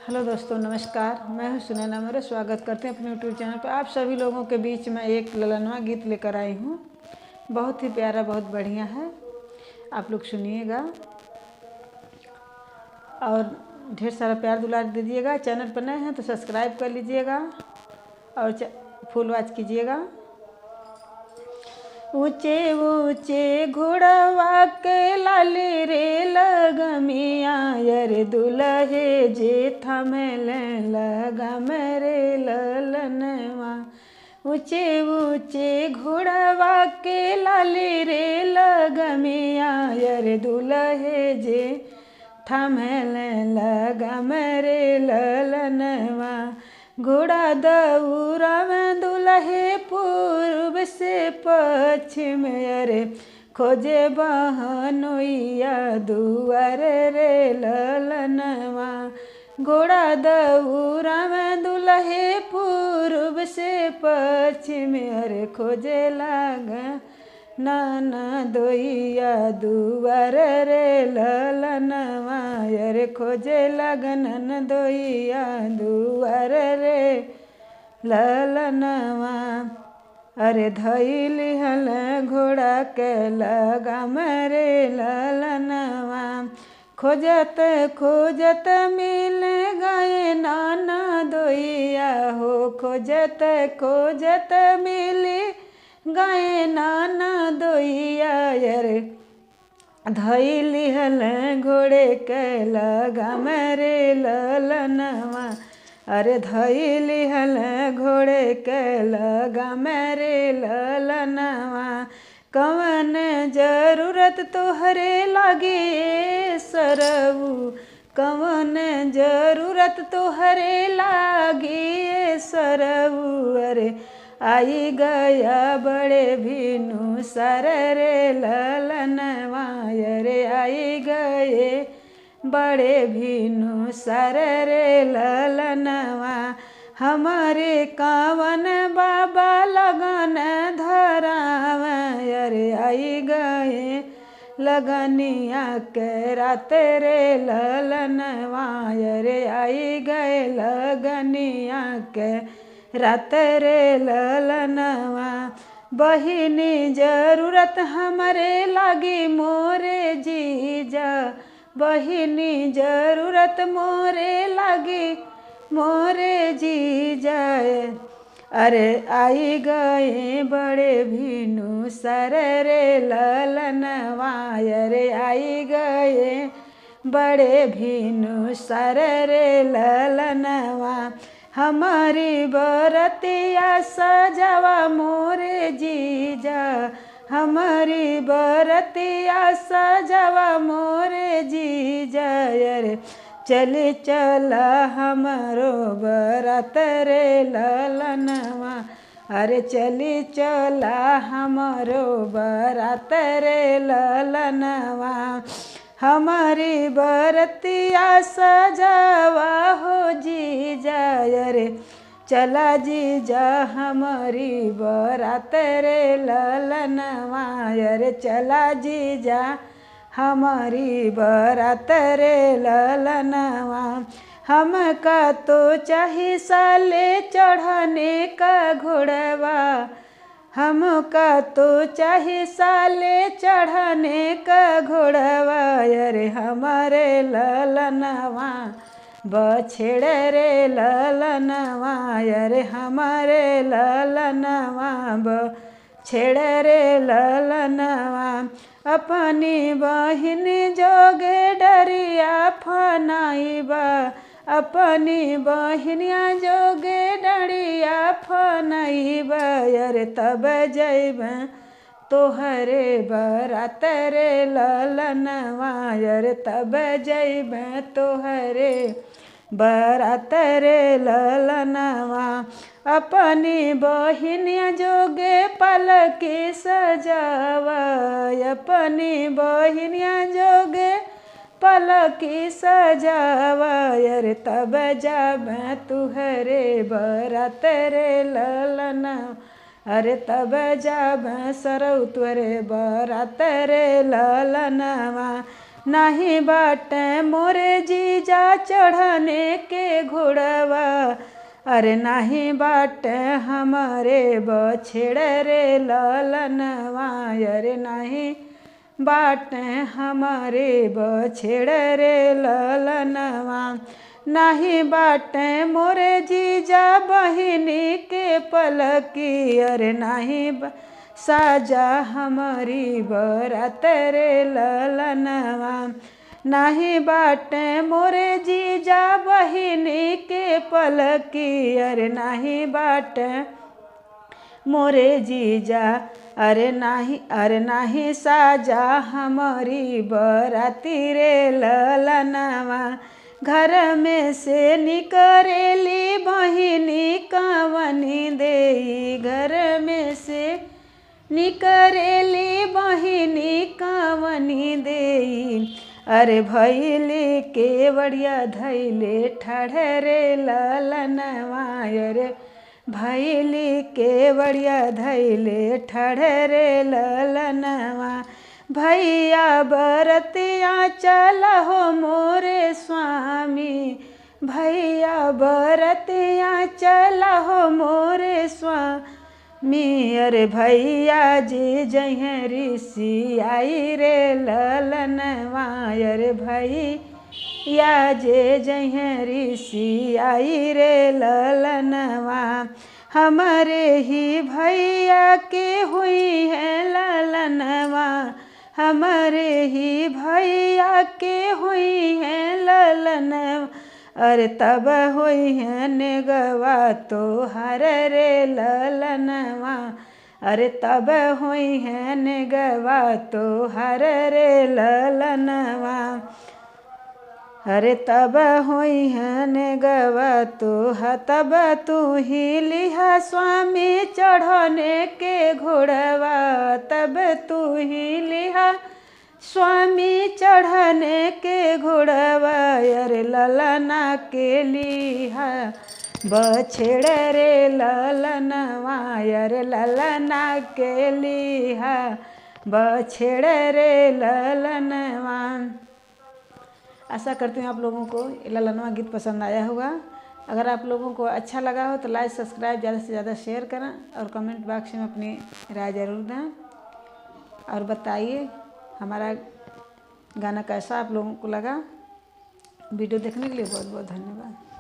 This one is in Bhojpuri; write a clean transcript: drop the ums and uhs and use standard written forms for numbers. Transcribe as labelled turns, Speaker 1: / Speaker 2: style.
Speaker 1: हेलो दोस्तों, नमस्कार। मैं हूं सुनैना मौर्य। स्वागत करते हैं अपने यूट्यूब चैनल पर। आप सभी लोगों के बीच में एक ललनवा गीत लेकर आई हूं। बहुत ही प्यारा, बहुत बढ़िया है। आप लोग सुनिएगा और ढेर सारा प्यार दुलार दीजिएगा। चैनल पर नए हैं तो सब्सक्राइब कर लीजिएगा और फुल वॉच कीजिएगा। ऊंचे ऊंचे घोड़वा के लाली रे लगमिया, रे दुल्हे जे थमल लगम रे ललनवा। ऊंचे ऊंचे घोड़वा के लाली रे लगमिया, रे दुल्हे जे थमल लगम रे ललनवा। घोड़ा दौरा में दुल्हे पूर्व से पश्चिम, अरे खोजे बहनोइया दुआर रे ललनवा। घोड़ा दौरा में दुल्हे पूर्व से पश्चिम, अरे खोजे लागा नाना दोइया दुआर रे ललनवा। अरे खोजे लगन दोइया दुआर रे ललनवा। अरे धैली हल घोड़ा के लगाम रे ललनवा। खोजत खोजत मिल गए नाना दोइया हो, खोजत खोजत मिली गए नाना दोइया। रे धैली हल घोड़े के लगाम रे ललनवा। अरे धैली हल घोड़े के लगाम रे ललनवा। कवन जरूरत तोहरे लागी सरऊ, कवन जरूरत तोहरे लागी सरऊ। अरे आई गया बड़े भीनु सर रे ललनवा। रे आई गए बड़े भीनु सर रे ललनवा। हमारे कावन बाबा लगन धराव, अरे आई गए लगनिया के रात रे ललनवा। रे आई गए लगनिया के रात रे ललनवा। बहिनी जरूरत हमारे लागी मोरे जीजा, बहिनी जरूरत मोरे लागी मोरे जीजा। अरे आई गए बड़े भीनु सर रे ललनवा। रे आई गए बड़े भीनु सर रे ललनवा। हमारी बरतिया सजावा मोरे जीजा, हमारी बरतिया सजावा मोरे जीजा। अरे चली चला हमारो बरात रे ललनवा। अरे चली चला हमारो बरात रे ललनवा। हमारी बरतिया सजावा हो जीजा। रे चला जीजा हमारी बरात रे ललनवा। रे चला जीजा हमारी बरात रे ललनवा। हमका तो चाही साले चढ़ने का घोड़वा, हमका तो चाही साले चढ़ने का घोड़वा। अरे हमारे ललनवा बछेड़ रे ललनवा। अरे हमारे ललनवा बछेड़ रे ललनवा। अपनी बहिन जोगे डरिया फनाइबा, अपनी बहिनिया जोगे डरिया फनाइबा। अरे तब जैब तोहरे बरात रे ललनवा। अरे तब जैब तोहरे बरात रे ललनवा। अपनी बहिनिया जोगे पलकी सजावा, अपनी बहिनिया जोगे पलकी सजावा। अरे तब जब तुहरे बरात रे ललनवा। अरे तब जब सरऊ तुरे बरात रे ललनवा। नाही बाटे मोरे जीजा चढ़ने के घोड़वा, अरे नाही बाटे हमारे बछेड़ रे ललनवा, अरे नहीं बाटे हमारे बछेड़ रे ललनवा। नाही बाटे मोरे जीजा बहिनी के पलकी, अरे नाही साजा हमारी बरात रे ललनवा। नाही बाटे मोरे जीजा बहिनी के पलकी, अरे नाही बाटे मोरे जीजा, अरे नाही साजा हमारी बराती रे ललनवा। घर में से निकरेली बहिनी कवनी देई, घर में से निकरेली बहिनी कवनी देई, अरे भैली के बढ़िया धैले ठहरे ललनवा, अरे भैली के बढ़िया धैले ठहरे ललनवा। भैया बरतिया चलहो मोरे स्वामी, भैया बरतिया चलहो मोरे स्वामी, अरे भैया जी जहे ऋषि आई रे ललनवा, अरे भैया जे जहे ऋषि आई रे ललनवा। हमारे ही भैया के हुई है ललनवा, हमारे ही भैया के हुई है ललनवा, अरे तब हुई है नेगवा तो हर रे ललनवा, अरे तब हुई है नेगवा तो हर रे ललनवा, अरे तब हुई है नेगवा तो तब तू ही लिहा स्वामी चढ़ने के घोड़वा, तब तू ही लिहा स्वामी चढ़ने के घोड़वा, अरे ललना के लिहा बछेड़ रे ललनवा, अरे ललना के लिहा बछेड़ रे ललनवा। आशा करती हूँ आप लोगों को ललनवा गीत पसंद आया होगा। अगर आप लोगों को अच्छा लगा हो तो लाइक सब्सक्राइब ज़्यादा से ज़्यादा शेयर करें और कमेंट बॉक्स में अपनी राय ज़रूर दें और बताइए हमारा गाना कैसा आप लोगों को लगा। वीडियो देखने के लिए बहुत बहुत धन्यवाद।